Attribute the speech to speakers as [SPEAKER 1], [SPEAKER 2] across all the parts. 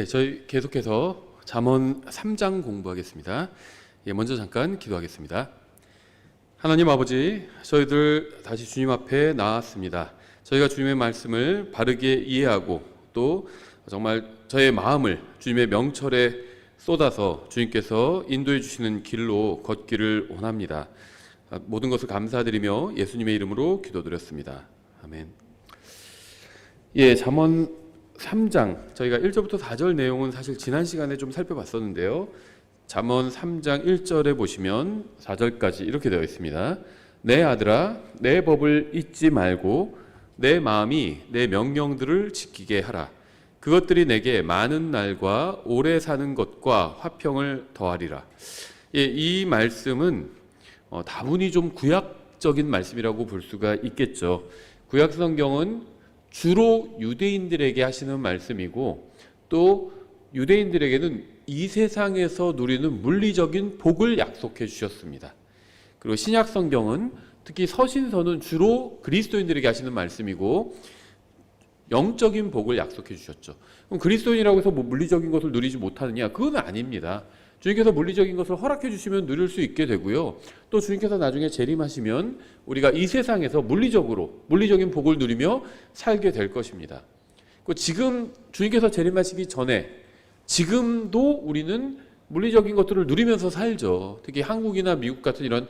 [SPEAKER 1] 저희 계속해서 잠언 3장 공부하겠습니다. 먼저 잠깐 기도하겠습니다. 하나님 아버지, 저희들 다시 주님 앞에 나왔습니다. 저희가 주님의 말씀을 바르게 이해하고 또 정말 저의 마음을 주님의 명철에 쏟아서 주님께서 인도해 주시는 길로 걷기를 원합니다. 모든 것을 감사드리며 예수님의 이름으로 기도드렸습니다. 아멘. 잠언 3장, 저희가 1절부터 4절 내용은 사실 지난 시간에 좀 살펴봤었는데요. 잠언 3장 1절에 보시면 4절까지 이렇게 되어 있습니다. 내 아들아, 내 법을 잊지 말고 내 마음이 내 명령들을 지키게 하라. 그것들이 내게 많은 날과 오래 사는 것과 화평을 더하리라. 이 말씀은 다분히 좀 구약적인 말씀이라고 볼 수가 있겠죠. 구약 성경은 주로 유대인들에게 하시는 말씀이고 또 유대인들에게는 이 세상에서 누리는 물리적인 복을 약속해 주셨습니다. 그리고 신약 성경은 특히 서신서는 주로 그리스도인들에게 하시는 말씀이고 영적인 복을 약속해 주셨죠. 그럼 그리스도인이라고 해서 물리적인 것을 누리지 못하느냐? 그건 아닙니다. 주님께서 물리적인 것을 허락해 주시면 누릴 수 있게 되고요. 또 주님께서 나중에 재림하시면 우리가 이 세상에서 물리적인 복을 누리며 살게 될 것입니다. 지금 주님께서 재림하시기 전에 지금도 우리는 물리적인 것들을 누리면서 살죠. 특히 한국이나 미국 같은 이런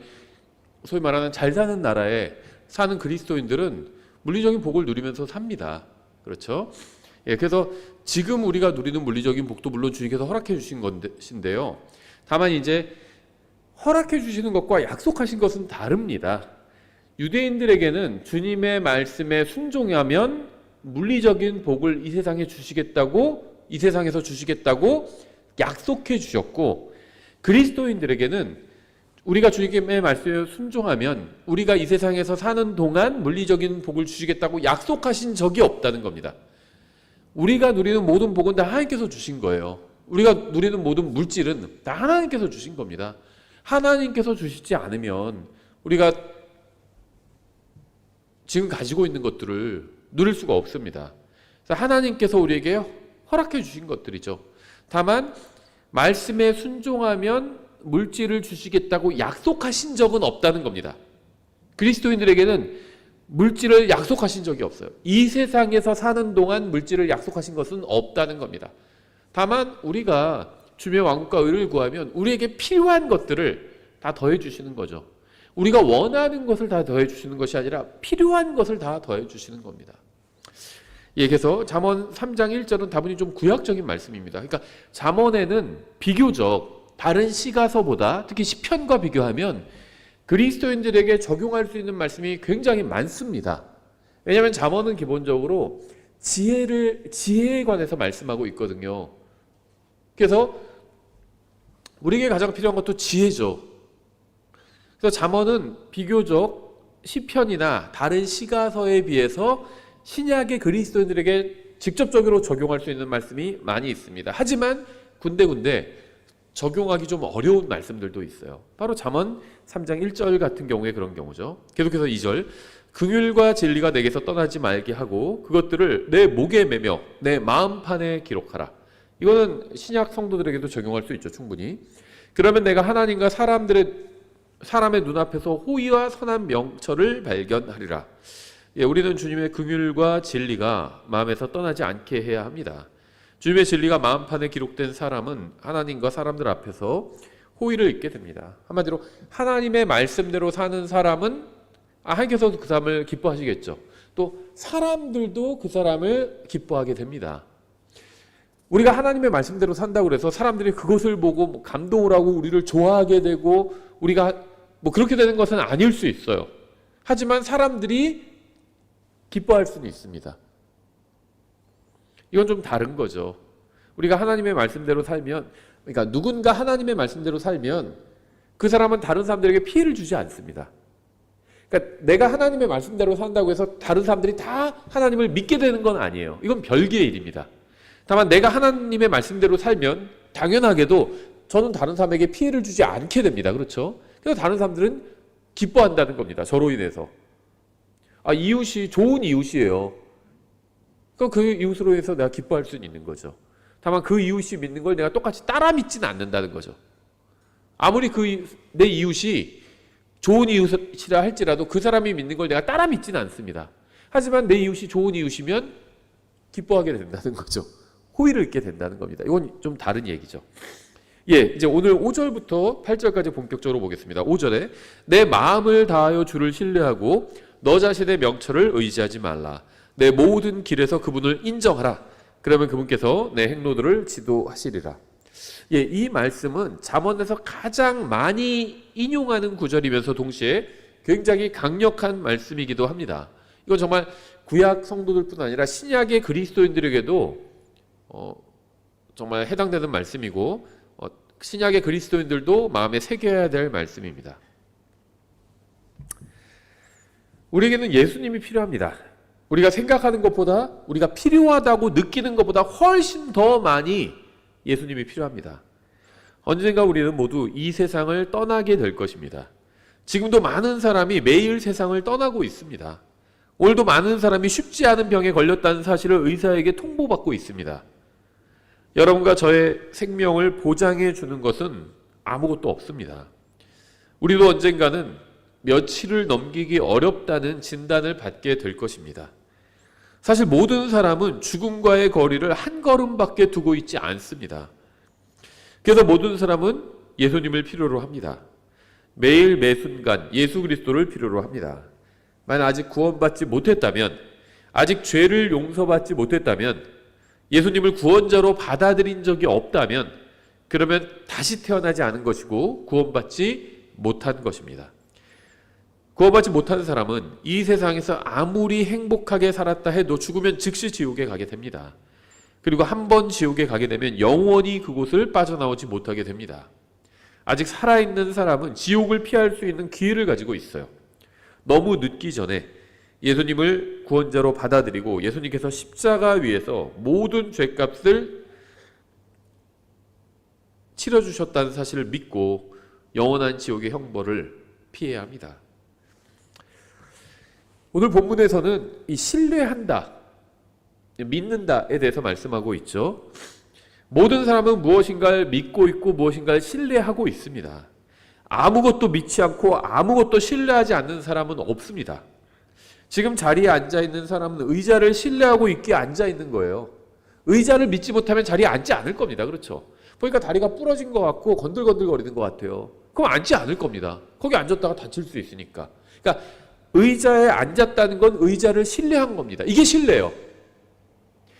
[SPEAKER 1] 소위 말하는 잘 사는 나라에 사는 그리스도인들은 물리적인 복을 누리면서 삽니다. 그렇죠? 그래서 지금 우리가 누리는 물리적인 복도 물론 주님께서 허락해 주신 것인데요. 다만 이제 허락해 주시는 것과 약속하신 것은 다릅니다. 유대인들에게는 주님의 말씀에 순종하면 물리적인 복을 이 세상에서 주시겠다고 약속해 주셨고, 그리스도인들에게는 우리가 주님의 말씀에 순종하면 우리가 이 세상에서 사는 동안 물리적인 복을 주시겠다고 약속하신 적이 없다는 겁니다. 우리가 누리는 모든 복은 다 하나님께서 주신 거예요. 우리가 누리는 모든 물질은 다 하나님께서 주신 겁니다. 하나님께서 주시지 않으면 우리가 지금 가지고 있는 것들을 누릴 수가 없습니다. 그래서 하나님께서 우리에게 허락해 주신 것들이죠. 다만 말씀에 순종하면 물질을 주시겠다고 약속하신 적은 없다는 겁니다. 그리스도인들에게는 물질을 약속하신 적이 없어요. 이 세상에서 사는 동안 물질을 약속하신 것은 없다는 겁니다. 다만 우리가 주님의 왕국과 의를 구하면 우리에게 필요한 것들을 다 더해 주시는 거죠. 우리가 원하는 것을 다 더해 주시는 것이 아니라 필요한 것을 다 더해 주시는 겁니다. 그래서 잠언 3장 1절은 다분히 좀 구약적인 말씀입니다. 그러니까 잠언에는 비교적 다른 시가서보다 특히 시편과 비교하면 그리스도인들에게 적용할 수 있는 말씀이 굉장히 많습니다. 왜냐하면 잠언은 기본적으로 지혜에 관해서 말씀하고 있거든요. 그래서 우리에게 가장 필요한 것도 지혜죠. 그래서 잠언은 비교적 시편이나 다른 시가서에 비해서 신약의 그리스도인들에게 직접적으로 적용할 수 있는 말씀이 많이 있습니다. 하지만 군데군데 적용하기 좀 어려운 말씀들도 있어요. 바로 잠언 3장 1절 같은 경우에 그런 경우죠. 계속해서 2절, 긍휼과 진리가 내게서 떠나지 말게 하고 그것들을 내 목에 매며 내 마음판에 기록하라. 이거는 신약 성도들에게도 적용할 수 있죠, 충분히. 그러면 내가 하나님과 사람의 눈앞에서 호의와 선한 명철을 발견하리라. 우리는 주님의 긍휼과 진리가 마음에서 떠나지 않게 해야 합니다. 주님의 진리가 마음판에 기록된 사람은 하나님과 사람들 앞에서 호의를 잊게 됩니다. 한마디로 하나님의 말씀대로 사는 사람은 하나님께서도 그 사람을 기뻐하시겠죠. 또 사람들도 그 사람을 기뻐하게 됩니다. 우리가 하나님의 말씀대로 산다고 해서 사람들이 그것을 보고 감동을 하고 우리를 좋아하게 되고 우리가 그렇게 되는 것은 아닐 수 있어요. 하지만 사람들이 기뻐할 수는 있습니다. 이건 좀 다른 거죠. 우리가 하나님의 말씀대로 살면, 그러니까 누군가 하나님의 말씀대로 살면 그 사람은 다른 사람들에게 피해를 주지 않습니다. 그러니까 내가 하나님의 말씀대로 산다고 해서 다른 사람들이 다 하나님을 믿게 되는 건 아니에요. 이건 별개의 일입니다. 다만 내가 하나님의 말씀대로 살면 당연하게도 저는 다른 사람에게 피해를 주지 않게 됩니다. 그렇죠? 그래서 다른 사람들은 기뻐한다는 겁니다. 저로 인해서. 이웃이 좋은 이웃이에요. 그 이웃으로 해서 내가 기뻐할 수 있는 거죠. 다만 그 이웃이 믿는 걸 내가 똑같이 따라 믿지는 않는다는 거죠. 아무리 내 이웃이 좋은 이웃이라 할지라도 그 사람이 믿는 걸 내가 따라 믿지는 않습니다. 하지만 내 이웃이 좋은 이웃이면 기뻐하게 된다는 거죠. 호의를 잊게 된다는 겁니다. 이건 좀 다른 얘기죠. 이제 오늘 5절부터 8절까지 본격적으로 보겠습니다. 5절에 내 마음을 다하여 주를 신뢰하고 너 자신의 명철을 의지하지 말라. 내 모든 길에서 그분을 인정하라. 그러면 그분께서 내 행로들을 지도하시리라. 이 말씀은 잠언에서 가장 많이 인용하는 구절이면서 동시에 굉장히 강력한 말씀이기도 합니다. 이건 정말 구약 성도들뿐 아니라 신약의 그리스도인들에게도 정말 해당되는 말씀이고 신약의 그리스도인들도 마음에 새겨야 될 말씀입니다. 우리에게는 예수님이 필요합니다. 우리가 생각하는 것보다 우리가 필요하다고 느끼는 것보다 훨씬 더 많이 예수님이 필요합니다. 언젠가 우리는 모두 이 세상을 떠나게 될 것입니다. 지금도 많은 사람이 매일 세상을 떠나고 있습니다. 오늘도 많은 사람이 쉽지 않은 병에 걸렸다는 사실을 의사에게 통보받고 있습니다. 여러분과 저의 생명을 보장해 주는 것은 아무것도 없습니다. 우리도 언젠가는 며칠을 넘기기 어렵다는 진단을 받게 될 것입니다. 사실 모든 사람은 죽음과의 거리를 한 걸음밖에 두고 있지 않습니다. 그래서 모든 사람은 예수님을 필요로 합니다. 매일 매순간 예수 그리스도를 필요로 합니다. 만약 아직 구원받지 못했다면, 아직 죄를 용서받지 못했다면, 예수님을 구원자로 받아들인 적이 없다면 그러면 다시 태어나지 않은 것이고 구원받지 못한 것입니다. 구원받지 못한 사람은 이 세상에서 아무리 행복하게 살았다 해도 죽으면 즉시 지옥에 가게 됩니다. 그리고 한 번 지옥에 가게 되면 영원히 그곳을 빠져나오지 못하게 됩니다. 아직 살아있는 사람은 지옥을 피할 수 있는 기회를 가지고 있어요. 너무 늦기 전에 예수님을 구원자로 받아들이고 예수님께서 십자가 위에서 모든 죄값을 치러주셨다는 사실을 믿고 영원한 지옥의 형벌을 피해야 합니다. 오늘 본문에서는 이 신뢰한다, 믿는다에 대해서 말씀하고 있죠. 모든 사람은 무엇인가를 믿고 있고 무엇인가를 신뢰하고 있습니다. 아무것도 믿지 않고 아무것도 신뢰하지 않는 사람은 없습니다. 지금 자리에 앉아있는 사람은 의자를 신뢰하고 있기에 앉아있는 거예요. 의자를 믿지 못하면 자리에 앉지 않을 겁니다. 그렇죠? 보니까 다리가 부러진 것 같고 건들건들거리는 것 같아요. 그럼 앉지 않을 겁니다. 거기 앉았다가 다칠 수 있으니까. 그러니까 의자에 앉았다는 건 의자를 신뢰한 겁니다. 이게 신뢰예요.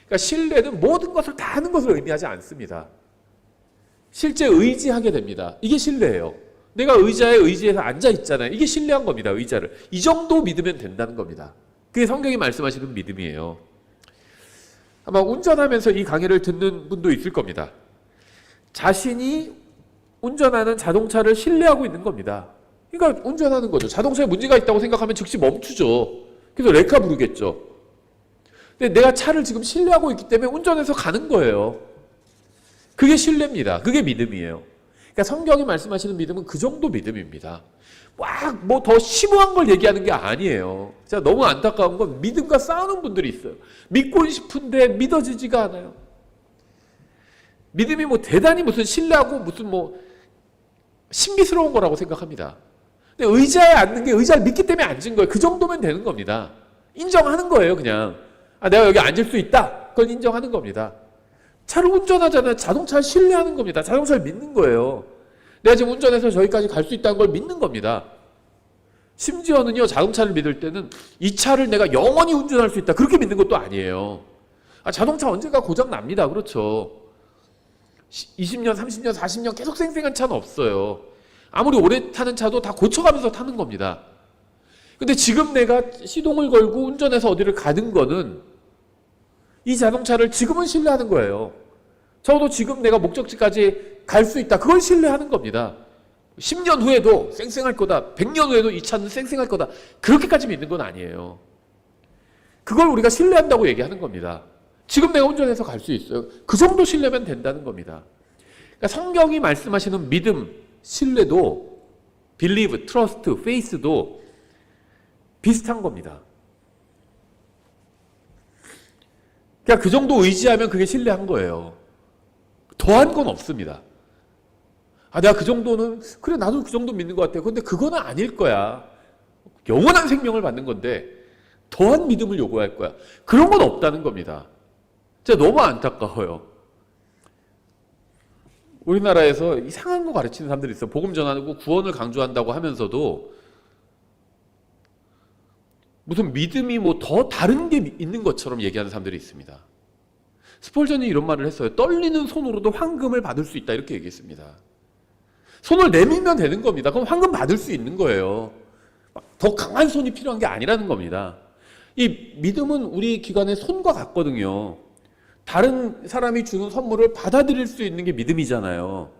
[SPEAKER 1] 그러니까 신뢰는 모든 것을 다 하는 것을 의미하지 않습니다. 실제 의지하게 됩니다. 이게 신뢰예요. 내가 의자에 의지해서 앉아있잖아요. 이게 신뢰한 겁니다. 의자를. 이 정도 믿으면 된다는 겁니다. 그게 성경이 말씀하시는 믿음이에요. 아마 운전하면서 이 강의를 듣는 분도 있을 겁니다. 자신이 운전하는 자동차를 신뢰하고 있는 겁니다. 그러니까 운전하는 거죠. 자동차에 문제가 있다고 생각하면 즉시 멈추죠. 그래서 레카 부르겠죠. 근데 내가 차를 지금 신뢰하고 있기 때문에 운전해서 가는 거예요. 그게 신뢰입니다. 그게 믿음이에요. 그러니까 성경이 말씀하시는 믿음은 그 정도 믿음입니다. 막 뭐 더 심오한 걸 얘기하는 게 아니에요. 진짜 너무 안타까운 건 믿음과 싸우는 분들이 있어요. 믿고 싶은데 믿어지지가 않아요. 믿음이 뭐 대단히 무슨 신뢰하고 무슨 뭐 신비스러운 거라고 생각합니다. 근데 의자에 앉는 게 의자를 믿기 때문에 앉은 거예요. 그 정도면 되는 겁니다. 인정하는 거예요, 그냥. 아, 내가 여기 앉을 수 있다. 그걸 인정하는 겁니다. 차를 운전하잖아요. 자동차를 신뢰하는 겁니다. 자동차를 믿는 거예요. 내가 지금 운전해서 저기까지 갈 수 있다는 걸 믿는 겁니다. 심지어는요, 자동차를 믿을 때는 이 차를 내가 영원히 운전할 수 있다. 그렇게 믿는 것도 아니에요. 아, 자동차 언젠가 고장 납니다. 그렇죠. 20년, 30년, 40년 계속 쌩쌩한 차는 없어요. 아무리 오래 타는 차도 다 고쳐가면서 타는 겁니다. 근데 지금 내가 시동을 걸고 운전해서 어디를 가는 거는 이 자동차를 지금은 신뢰하는 거예요. 적어도 지금 내가 목적지까지 갈 수 있다. 그걸 신뢰하는 겁니다. 10년 후에도 쌩쌩할 거다. 100년 후에도 이 차는 쌩쌩할 거다. 그렇게까지 믿는 건 아니에요. 그걸 우리가 신뢰한다고 얘기하는 겁니다. 지금 내가 운전해서 갈 수 있어요. 그 정도 신뢰면 된다는 겁니다. 그러니까 성경이 말씀하시는 믿음, 신뢰도 believe, trust, faith도 비슷한 겁니다. 그러니까 그 정도 의지하면 그게 신뢰한 거예요. 더한 건 없습니다. 내가 그 정도는, 그래, 나도 그 정도 믿는 것 같아. 근데 그거는 아닐 거야. 영원한 생명을 받는 건데, 더한 믿음을 요구할 거야. 그런 건 없다는 겁니다. 진짜 너무 안타까워요. 우리나라에서 이상한 거 가르치는 사람들이 있어. 복음 전하고 구원을 강조한다고 하면서도 무슨 믿음이 뭐 더 다른 게 있는 것처럼 얘기하는 사람들이 있습니다. 스폴전이 이런 말을 했어요. 떨리는 손으로도 황금을 받을 수 있다, 이렇게 얘기했습니다. 손을 내밀면 되는 겁니다. 그럼 황금 받을 수 있는 거예요. 더 강한 손이 필요한 게 아니라는 겁니다. 이 믿음은 우리 기관의 손과 같거든요. 다른 사람이 주는 선물을 받아들일 수 있는 게 믿음이잖아요.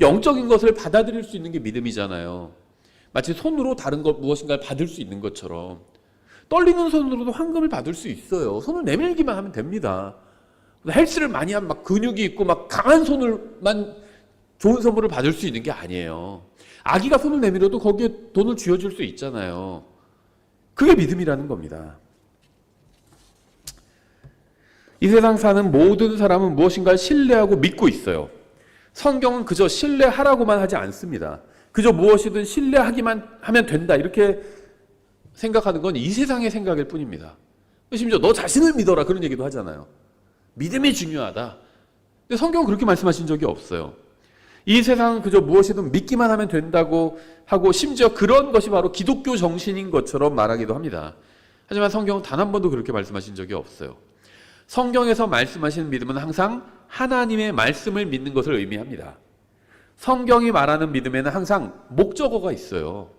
[SPEAKER 1] 영적인 것을 받아들일 수 있는 게 믿음이잖아요. 마치 손으로 다른 것 무엇인가를 받을 수 있는 것처럼 떨리는 손으로도 황금을 받을 수 있어요. 손을 내밀기만 하면 됩니다. 헬스를 많이 하면 막 근육이 있고 막 강한 손을만 좋은 선물을 받을 수 있는 게 아니에요. 아기가 손을 내밀어도 거기에 돈을 쥐어줄 수 있잖아요. 그게 믿음이라는 겁니다. 이 세상 사는 모든 사람은 무엇인가를 신뢰하고 믿고 있어요. 성경은 그저 신뢰하라고만 하지 않습니다. 그저 무엇이든 신뢰하기만 하면 된다, 이렇게 생각하는 건 이 세상의 생각일 뿐입니다. 심지어 너 자신을 믿어라, 그런 얘기도 하잖아요. 믿음이 중요하다. 근데 성경은 그렇게 말씀하신 적이 없어요. 이 세상은 그저 무엇이든 믿기만 하면 된다고 하고, 심지어 그런 것이 바로 기독교 정신인 것처럼 말하기도 합니다. 하지만 성경은 단 한 번도 그렇게 말씀하신 적이 없어요. 성경에서 말씀하시는 믿음은 항상 하나님의 말씀을 믿는 것을 의미합니다. 성경이 말하는 믿음에는 항상 목적어가 있어요.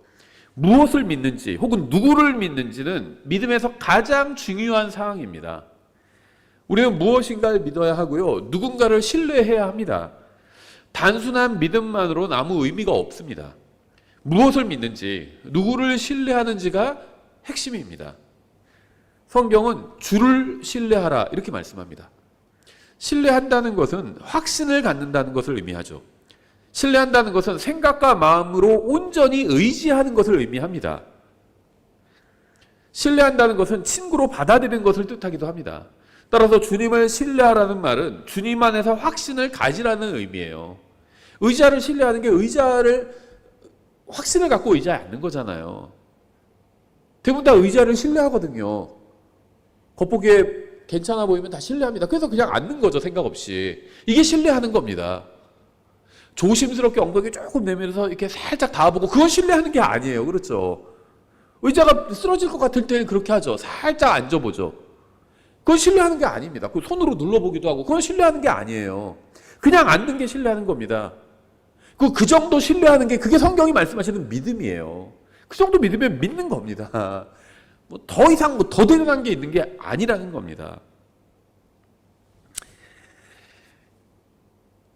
[SPEAKER 1] 무엇을 믿는지 혹은 누구를 믿는지는 믿음에서 가장 중요한 사항입니다. 우리는 무엇인가를 믿어야 하고요, 누군가를 신뢰해야 합니다. 단순한 믿음만으로는 아무 의미가 없습니다. 무엇을 믿는지, 누구를 신뢰하는지가 핵심입니다. 성경은 주를 신뢰하라, 이렇게 말씀합니다. 신뢰한다는 것은 확신을 갖는다는 것을 의미하죠. 신뢰한다는 것은 생각과 마음으로 온전히 의지하는 것을 의미합니다. 신뢰한다는 것은 친구로 받아들이는 것을 뜻하기도 합니다. 따라서 주님을 신뢰하라는 말은 주님 안에서 확신을 가지라는 의미예요. 의자를 신뢰하는 게 확신을 갖고 의자에 앉는 거잖아요. 대부분 다 의자를 신뢰하거든요. 겉보기에 괜찮아 보이면 다 신뢰합니다. 그래서 그냥 앉는 거죠, 생각 없이. 이게 신뢰하는 겁니다. 조심스럽게 엉덩이 조금 내밀어서 이렇게 살짝 닿아보고, 그건 신뢰하는 게 아니에요. 그렇죠? 의자가 쓰러질 것 같을 때는 그렇게 하죠. 살짝 앉아보죠. 그건 신뢰하는 게 아닙니다. 그 손으로 눌러보기도 하고, 그건 신뢰하는 게 아니에요. 그냥 앉는 게 신뢰하는 겁니다. 그 정도 신뢰하는 게, 그게 성경이 말씀하시는 믿음이에요. 그 정도 믿으면 믿는 겁니다. 뭐 더 이상 더 대단한 게 있는 게 아니라는 겁니다.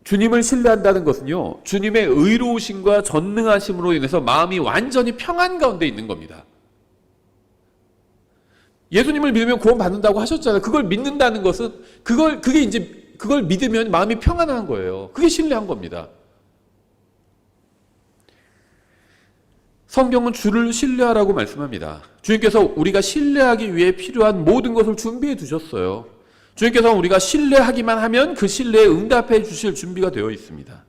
[SPEAKER 1] 주님을 신뢰한다는 것은요, 주님의 의로우심과 전능하심으로 인해서 마음이 완전히 평안 가운데 있는 겁니다. 예수님을 믿으면 구원 받는다고 하셨잖아요. 그걸 믿는다는 것은 그걸 믿으면 마음이 평안한 거예요. 그게 신뢰한 겁니다. 성경은 주를 신뢰하라고 말씀합니다. 주님께서 우리가 신뢰하기 위해 필요한 모든 것을 준비해 두셨어요. 주님께서는 우리가 신뢰하기만 하면 그 신뢰에 응답해 주실 준비가 되어 있습니다.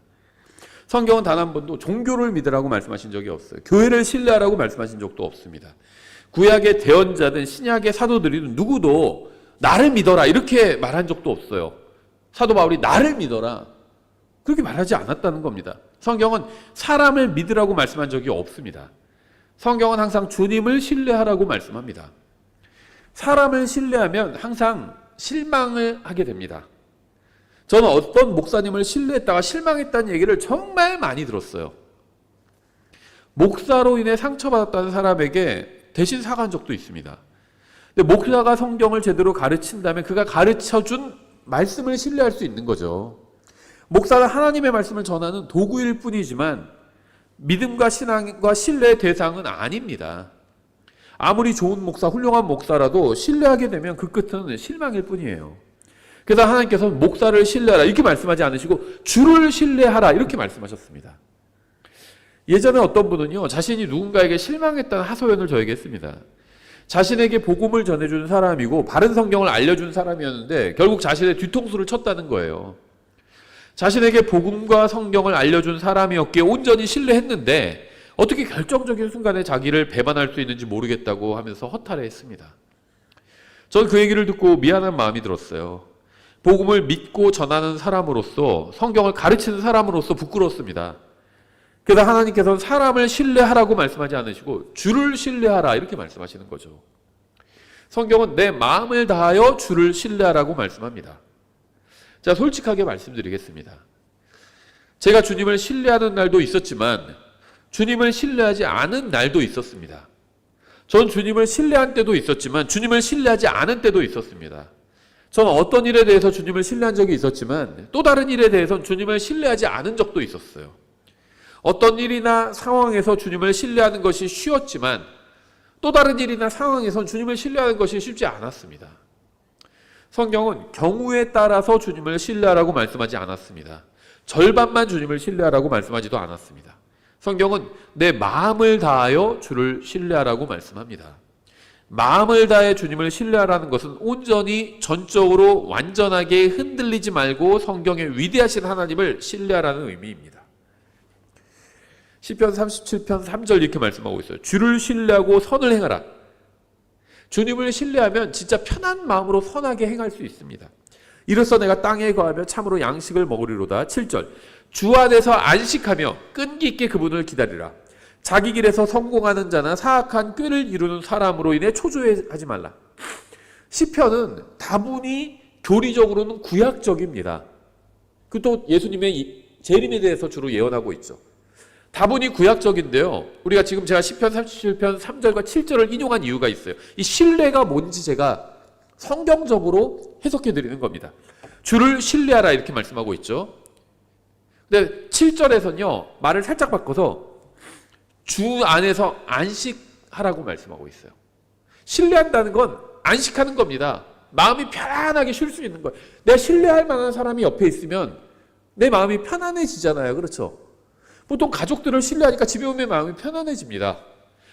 [SPEAKER 1] 성경은 단 한 번도 종교를 믿으라고 말씀하신 적이 없어요. 교회를 신뢰하라고 말씀하신 적도 없습니다. 구약의 대언자든 신약의 사도들이든 누구도 나를 믿어라, 이렇게 말한 적도 없어요. 사도 바울이 나를 믿어라, 그렇게 말하지 않았다는 겁니다. 성경은 사람을 믿으라고 말씀한 적이 없습니다. 성경은 항상 주님을 신뢰하라고 말씀합니다. 사람을 신뢰하면 항상 실망을 하게 됩니다. 저는 어떤 목사님을 신뢰했다가 실망했다는 얘기를 정말 많이 들었어요. 목사로 인해 상처받았다는 사람에게 대신 사과한 적도 있습니다. 근데 목사가 성경을 제대로 가르친다면 그가 가르쳐준 말씀을 신뢰할 수 있는 거죠. 목사는 하나님의 말씀을 전하는 도구일 뿐이지만 믿음과 신앙과 신뢰의 대상은 아닙니다. 아무리 좋은 목사, 훌륭한 목사라도 신뢰하게 되면 그 끝은 실망일 뿐이에요. 그래서 하나님께서는 목사를 신뢰하라 이렇게 말씀하지 않으시고 주를 신뢰하라 이렇게 말씀하셨습니다. 예전에 어떤 분은요, 자신이 누군가에게 실망했다는 하소연을 저에게 했습니다. 자신에게 복음을 전해준 사람이고 바른 성경을 알려준 사람이었는데 결국 자신의 뒤통수를 쳤다는 거예요. 자신에게 복음과 성경을 알려준 사람이었기에 온전히 신뢰했는데 어떻게 결정적인 순간에 자기를 배반할 수 있는지 모르겠다고 하면서 허탈해했습니다. 전 그 얘기를 듣고 미안한 마음이 들었어요. 복음을 믿고 전하는 사람으로서, 성경을 가르치는 사람으로서 부끄러웠습니다. 그래서 하나님께서는 사람을 신뢰하라고 말씀하지 않으시고 주를 신뢰하라 이렇게 말씀하시는 거죠. 성경은 내 마음을 다하여 주를 신뢰하라고 말씀합니다. 자, 솔직하게 말씀드리겠습니다. 제가 주님을 신뢰하는 날도 있었지만 주님을 신뢰하지 않은 날도 있었습니다. 전 주님을 신뢰한 때도 있었지만 주님을 신뢰하지 않은 때도 있었습니다. 저는 어떤 일에 대해서 주님을 신뢰한 적이 있었지만 또 다른 일에 대해서는 주님을 신뢰하지 않은 적도 있었어요. 어떤 일이나 상황에서 주님을 신뢰하는 것이 쉬웠지만 또 다른 일이나 상황에서는 주님을 신뢰하는 것이 쉽지 않았습니다. 성경은 경우에 따라서 주님을 신뢰하라고 말씀하지 않았습니다. 절반만 주님을 신뢰하라고 말씀하지도 않았습니다. 성경은 내 마음을 다하여 주를 신뢰하라고 말씀합니다. 마음을 다해 주님을 신뢰하라는 것은 온전히 전적으로 완전하게 흔들리지 말고 성경의 위대하신 하나님을 신뢰하라는 의미입니다. 시편 37편 3절 이렇게 말씀하고 있어요. 주를 신뢰하고 선을 행하라. 주님을 신뢰하면 진짜 편한 마음으로 선하게 행할 수 있습니다. 이로써 내가 땅에 거하며 참으로 양식을 먹으리로다. 7절 주 안에서 안식하며 끈기 있게 그분을 기다리라. 자기 길에서 성공하는 자나 사악한 꾀를 이루는 사람으로 인해 초조해하지 말라. 시편은 다분히 교리적으로는 구약적입니다. 그 또 예수님의 재림에 대해서 주로 예언하고 있죠. 다분히 구약적인데요. 우리가 지금 제가 시편 37편 3절과 7절을 인용한 이유가 있어요. 이 신뢰가 뭔지 제가 성경적으로 해석해 드리는 겁니다. 주를 신뢰하라 이렇게 말씀하고 있죠. 근데 7절에서는요. 말을 살짝 바꿔서 주 안에서 안식하라고 말씀하고 있어요. 신뢰한다는 건 안식하는 겁니다. 마음이 편안하게 쉴 수 있는 거예요. 내가 신뢰할 만한 사람이 옆에 있으면 내 마음이 편안해지잖아요. 그렇죠? 보통 가족들을 신뢰하니까 집에 오면 마음이 편안해집니다.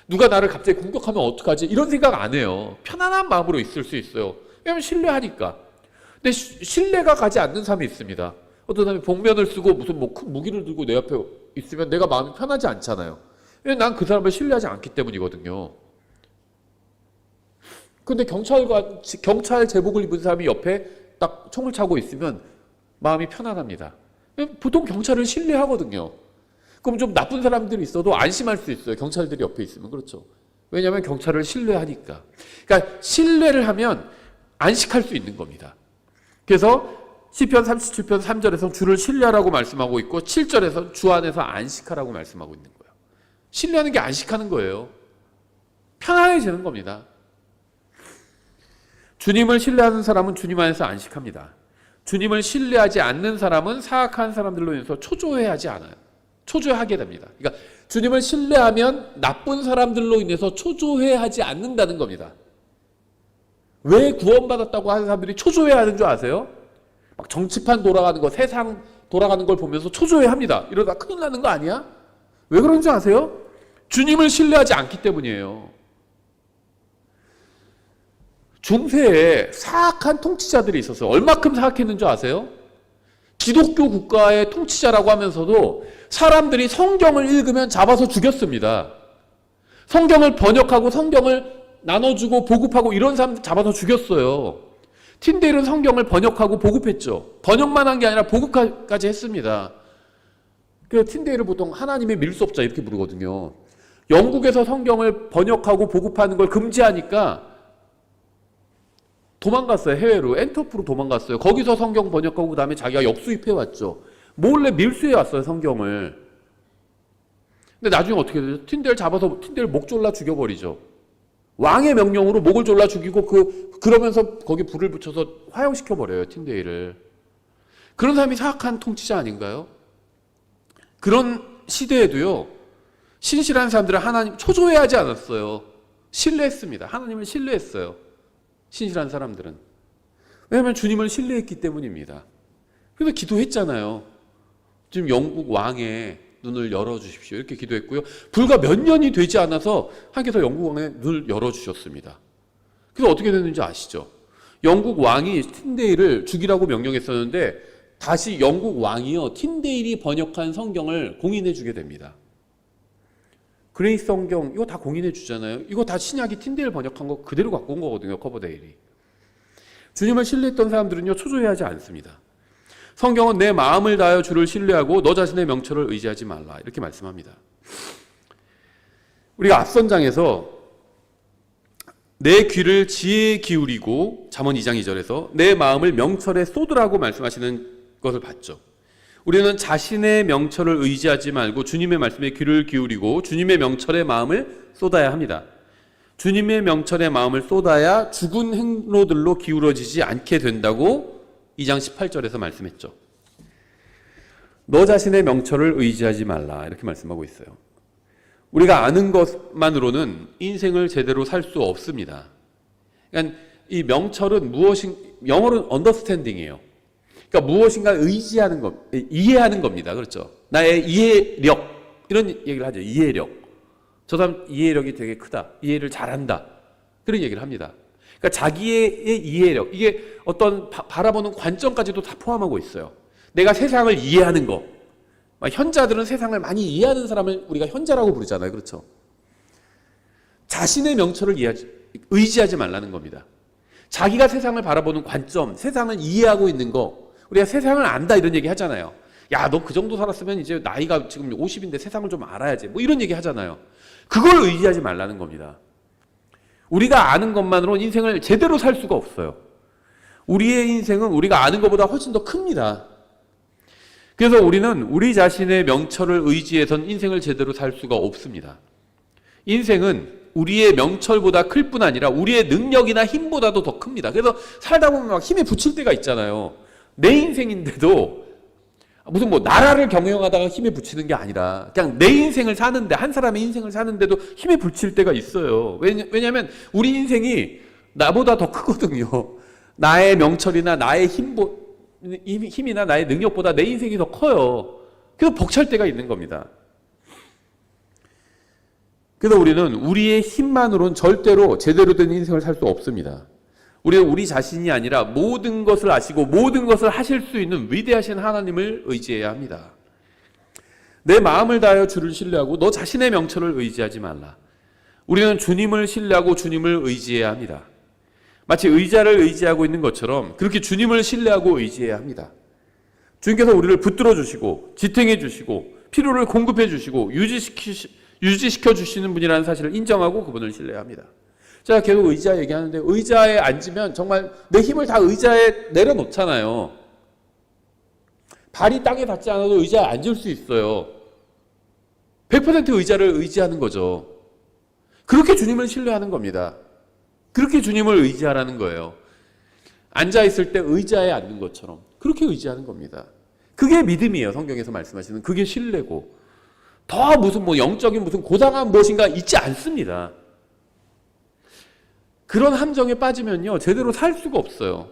[SPEAKER 1] 누가 나를 갑자기 공격하면 어떡하지? 이런 생각 안 해요. 편안한 마음으로 있을 수 있어요. 왜냐하면 신뢰하니까. 근데 신뢰가 가지 않는 사람이 있습니다. 어떤 사람이 복면을 쓰고 무슨 뭐 큰 무기를 들고 내 옆에 있으면 내가 마음이 편하지 않잖아요. 왜냐면 난 그 사람을 신뢰하지 않기 때문이거든요. 근데 경찰 제복을 입은 사람이 옆에 딱 총을 차고 있으면 마음이 편안합니다. 보통 경찰을 신뢰하거든요. 그럼 좀 나쁜 사람들이 있어도 안심할 수 있어요. 경찰들이 옆에 있으면. 그렇죠. 왜냐하면 경찰을 신뢰하니까. 그러니까 신뢰를 하면 안식할 수 있는 겁니다. 그래서 시편 37편 3절에서 주를 신뢰하라고 말씀하고 있고 7절에서 주 안에서 안식하라고 말씀하고 있는 거예요. 신뢰하는 게 안식하는 거예요. 편안해지는 겁니다. 주님을 신뢰하는 사람은 주님 안에서 안식합니다. 주님을 신뢰하지 않는 사람은 사악한 사람들로 인해서 초조해하지 않아요. 초조해하게 됩니다. 그러니까 주님을 신뢰하면 나쁜 사람들로 인해서 초조해하지 않는다는 겁니다. 왜 구원받았다고 하는 사람들이 초조해하는 줄 아세요? 막 정치판 돌아가는 거, 세상 돌아가는 걸 보면서 초조해합니다. 이러다 큰일 나는 거 아니야? 왜 그런 줄 아세요? 주님을 신뢰하지 않기 때문이에요. 중세에 사악한 통치자들이 있었어요. 얼마큼 사악했는 줄 아세요? 기독교 국가의 통치자라고 하면서도 사람들이 성경을 읽으면 잡아서 죽였습니다. 성경을 번역하고 성경을 나눠주고 보급하고 이런 사람들 잡아서 죽였어요. 틴데일은 성경을 번역하고 보급했죠. 번역만 한 게 아니라 보급까지 했습니다. 그래서 틴데일을 보통 하나님의 밀수업자 이렇게 부르거든요. 영국에서 성경을 번역하고 보급하는 걸 금지하니까 도망갔어요. 해외로. 엔터프로 도망갔어요. 거기서 성경 번역하고 그다음에 자기가 역수입해왔죠. 몰래 밀수해 왔어요. 성경을. 근데 나중에 어떻게 되죠? 틴데일 잡아서 틴데일 목 졸라 죽여버리죠. 왕의 명령으로 목을 졸라 죽이고 그러면서 거기 불을 붙여서 화형시켜버려요. 틴데일을. 그런 사람이 사악한 통치자 아닌가요? 그런 시대에도요. 신실한 사람들은 하나님 초조해하지 않았어요. 신뢰했습니다. 하나님을 신뢰했어요. 신실한 사람들은. 왜냐하면 주님을 신뢰했기 때문입니다. 그래서 기도했잖아요. 지금 영국 왕의 눈을 열어주십시오. 이렇게 기도했고요. 불과 몇 년이 되지 않아서 하나님께서 영국 왕의 눈을 열어주셨습니다. 그래서 어떻게 됐는지 아시죠? 영국 왕이 틴데일을 죽이라고 명령했었는데 다시 영국 왕이요 틴데일이 번역한 성경을 공인해 주게 됩니다. 그레이스 성경 이거 다 공인해 주잖아요. 이거 다 신약이 틴데일 번역한 거 그대로 갖고 온 거거든요. 커버데일이. 주님을 신뢰했던 사람들은요 초조해하지 않습니다. 성경은 내 마음을 다하여 주를 신뢰하고 너 자신의 명철을 의지하지 말라 이렇게 말씀합니다. 우리가 앞선 장에서 내 귀를 지혜에 기울이고 잠언 2장 2절에서 내 마음을 명철에 쏟으라고 말씀하시는 것을 봤죠. 우리는 자신의 명철을 의지하지 말고 주님의 말씀에 귀를 기울이고 주님의 명철에 마음을 쏟아야 합니다. 주님의 명철에 마음을 쏟아야 죽은 행로들로 기울어지지 않게 된다고 2장 18절에서 말씀했죠. 너 자신의 명철을 의지하지 말라 이렇게 말씀하고 있어요. 우리가 아는 것만으로는 인생을 제대로 살 수 없습니다. 그러니까 이 명철은 영어로는 understanding이에요. 그러니까 무엇인가 의지하는 것, 이해하는 겁니다. 그렇죠? 나의 이해력 이런 얘기를 하죠. 이해력. 저 사람 이해력이 되게 크다. 이해를 잘한다. 그런 얘기를 합니다. 그러니까 자기의 이해력 이게 어떤 바라보는 관점까지도 다 포함하고 있어요. 내가 세상을 이해하는 거. 현자들은 세상을 많이 이해하는 사람을 우리가 현자라고 부르잖아요. 그렇죠? 자신의 명철을 의지하지 말라는 겁니다. 자기가 세상을 바라보는 관점, 세상을 이해하고 있는 거, 우리가 세상을 안다 이런 얘기 하잖아요. 야, 너 그 정도 살았으면 이제 나이가 지금 50인데 세상을 좀 알아야지. 뭐 이런 얘기 하잖아요. 그걸 의지하지 말라는 겁니다. 우리가 아는 것만으로는 인생을 제대로 살 수가 없어요. 우리의 인생은 우리가 아는 것보다 훨씬 더 큽니다. 그래서 우리는 우리 자신의 명철을 의지해선 인생을 제대로 살 수가 없습니다. 인생은 우리의 명철보다 클 뿐 아니라 우리의 능력이나 힘보다도 더 큽니다. 그래서 살다 보면 막 힘에 부칠 때가 있잖아요. 내 인생인데도 무슨 뭐 나라를 경영하다가 힘에 부치는 게 아니라 그냥 내 인생을 사는데 한 사람의 인생을 사는데도 힘에 부칠 때가 있어요. 왜냐하면 우리 인생이 나보다 더 크거든요. 나의 명철이나 나의 힘이나 나의 능력보다 내 인생이 더 커요. 그래서 벅찰 때가 있는 겁니다. 그래서 우리는 우리의 힘만으로는 절대로 제대로 된 인생을 살 수 없습니다. 우리는 우리 자신이 아니라 모든 것을 아시고 모든 것을 하실 수 있는 위대하신 하나님을 의지해야 합니다. 내 마음을 다하여 주를 신뢰하고 너 자신의 명철을 의지하지 말라. 우리는 주님을 신뢰하고 주님을 의지해야 합니다. 마치 의자를 의지하고 있는 것처럼 그렇게 주님을 신뢰하고 의지해야 합니다. 주님께서 우리를 붙들어 주시고 지탱해 주시고 필요를 공급해 주시고 유지시켜 주시는 분이라는 사실을 인정하고 그분을 신뢰해야 합니다. 제가 계속 의자 얘기하는데 의자에 앉으면 정말 내 힘을 다 의자에 내려놓잖아요. 발이 땅에 닿지 않아도 의자에 앉을 수 있어요. 100% 의자를 의지하는 거죠. 그렇게 주님을 신뢰하는 겁니다. 그렇게 주님을 의지하라는 거예요. 앉아있을 때 의자에 앉는 것처럼 그렇게 의지하는 겁니다. 그게 믿음이에요. 성경에서 말씀하시는 그게 신뢰고 더 무슨 뭐 영적인 무슨 고상한 무엇인가 있지 않습니다. 그런 함정에 빠지면요 제대로 살 수가 없어요.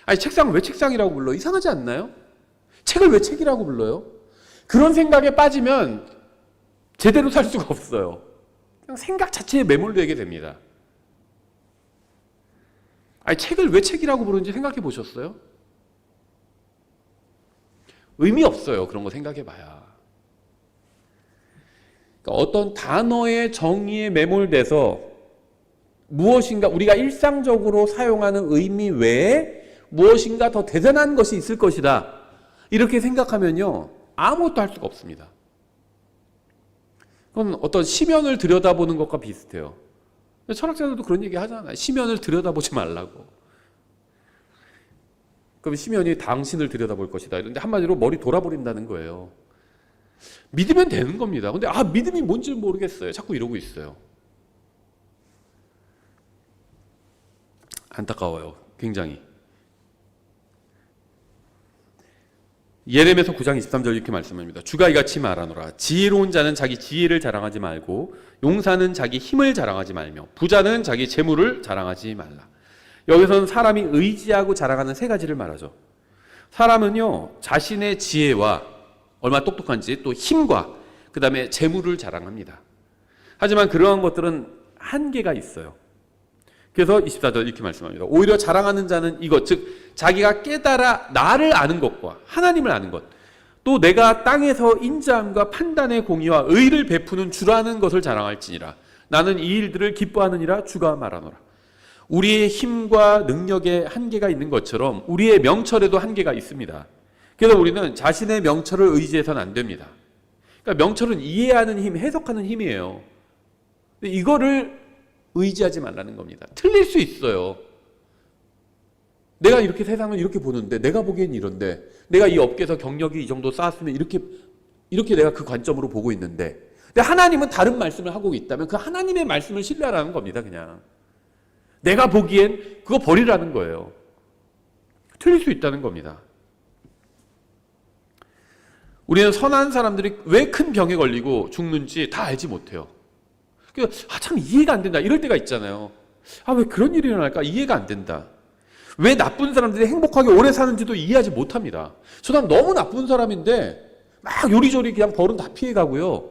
[SPEAKER 1] 아니 책상을 왜 책상이라고 불러? 이상하지 않나요? 책을 왜 책이라고 불러요? 그런 생각에 빠지면 제대로 살 수가 없어요. 그냥 생각 자체에 매몰되게 됩니다. 아니 책을 왜 책이라고 부르는지 생각해 보셨어요? 의미 없어요. 그런 거 생각해 봐야. 그러니까 어떤 단어의 정의에 매몰돼서 무엇인가 우리가 일상적으로 사용하는 의미 외에 무엇인가 더 대단한 것이 있을 것이다. 이렇게 생각하면요. 아무것도 할 수가 없습니다. 그건 어떤 시면을 들여다보는 것과 비슷해요. 철학자들도 그런 얘기 하잖아요. 시면을 들여다보지 말라고. 그럼 시면이 당신을 들여다볼 것이다. 이런데 한마디로 머리 돌아버린다는 거예요. 믿으면 되는 겁니다. 근데 믿음이 뭔지 모르겠어요. 자꾸 이러고 있어요. 안타까워요. 굉장히. 예레미야서 9장 23절 이렇게 말씀합니다. 주가 이같이 말하노라. 지혜로운 자는 자기 지혜를 자랑하지 말고 용사는 자기 힘을 자랑하지 말며 부자는 자기 재물을 자랑하지 말라. 여기서는 사람이 의지하고 자랑하는 세 가지를 말하죠. 사람은요 자신의 지혜와 얼마나 똑똑한지 또 힘과 그 다음에 재물을 자랑합니다. 하지만 그러한 것들은 한계가 있어요. 그래서 24절 이렇게 말씀합니다. 오히려 자랑하는 자는 이것, 즉 자기가 깨달아 나를 아는 것과 하나님을 아는 것, 또 내가 땅에서 인자함과 판단의 공의와 의를 베푸는 주라는 것을 자랑할지니라. 나는 이 일들을 기뻐하느니라 주가 말하노라. 우리의 힘과 능력에 한계가 있는 것처럼 우리의 명철에도 한계가 있습니다. 그래서 우리는 자신의 명철을 의지해서는 안 됩니다. 그러니까 명철은 이해하는 힘, 해석하는 힘이에요. 근데 이거를 의지하지 말라는 겁니다. 틀릴 수 있어요. 내가 이렇게 세상을 이렇게 보는데, 내가 보기엔 이런데, 내가 이 업계에서 경력이 이 정도 쌓았으면 이렇게 내가 그 관점으로 보고 있는데, 근데 하나님은 다른 말씀을 하고 있다면 그 하나님의 말씀을 신뢰하라는 겁니다. 그냥 내가 보기엔 그거 버리라는 거예요. 틀릴 수 있다는 겁니다. 우리는 선한 사람들이 왜 큰 병에 걸리고 죽는지 다 알지 못해요. 참 이해가 안 된다 이럴 때가 있잖아요. 왜 그런 일이 일어날까 이해가 안 된다. 왜 나쁜 사람들이 행복하게 오래 사는지도 이해하지 못합니다. 저 사람 너무 나쁜 사람인데 막 요리조리 그냥 벌은 다 피해가고요.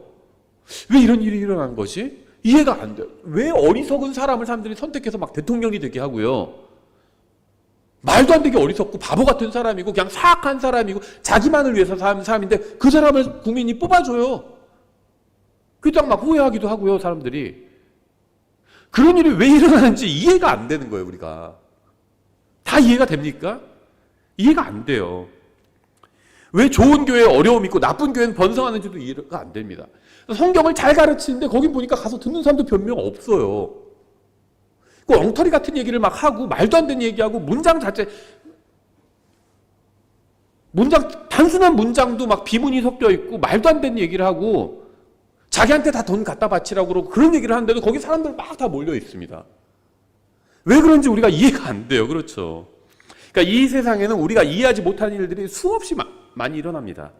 [SPEAKER 1] 왜 이런 일이 일어나는 거지? 이해가 안 돼요. 왜 어리석은 사람들이 선택해서 막 대통령이 되게 하고요. 말도 안 되게 어리석고 바보 같은 사람이고 그냥 사악한 사람이고 자기만을 위해서 사는 사람인데 그 사람을 국민이 뽑아줘요. 그때 막 후회하기도 하고요. 사람들이. 그런 일이 왜 일어나는지 이해가 안 되는 거예요. 우리가. 다 이해가 됩니까? 이해가 안 돼요. 왜 좋은 교회에 어려움이 있고 나쁜 교회는 번성하는지도 이해가 안 됩니다. 성경을 잘 가르치는데 거기 보니까 가서 듣는 사람도 변명 없어요. 그 엉터리 같은 얘기를 막 하고 말도 안 되는 얘기하고 문장 단순한 문장도 막 비문이 섞여 있고 말도 안 되는 얘기를 하고 자기한테 다 돈 갖다 바치라고 그러고 그런 얘기를 하는데도 거기 사람들 막 다 몰려 있습니다. 왜 그런지 우리가 이해가 안 돼요. 그렇죠. 그러니까 이 세상에는 우리가 이해하지 못하는 일들이 수없이 많이 일어납니다.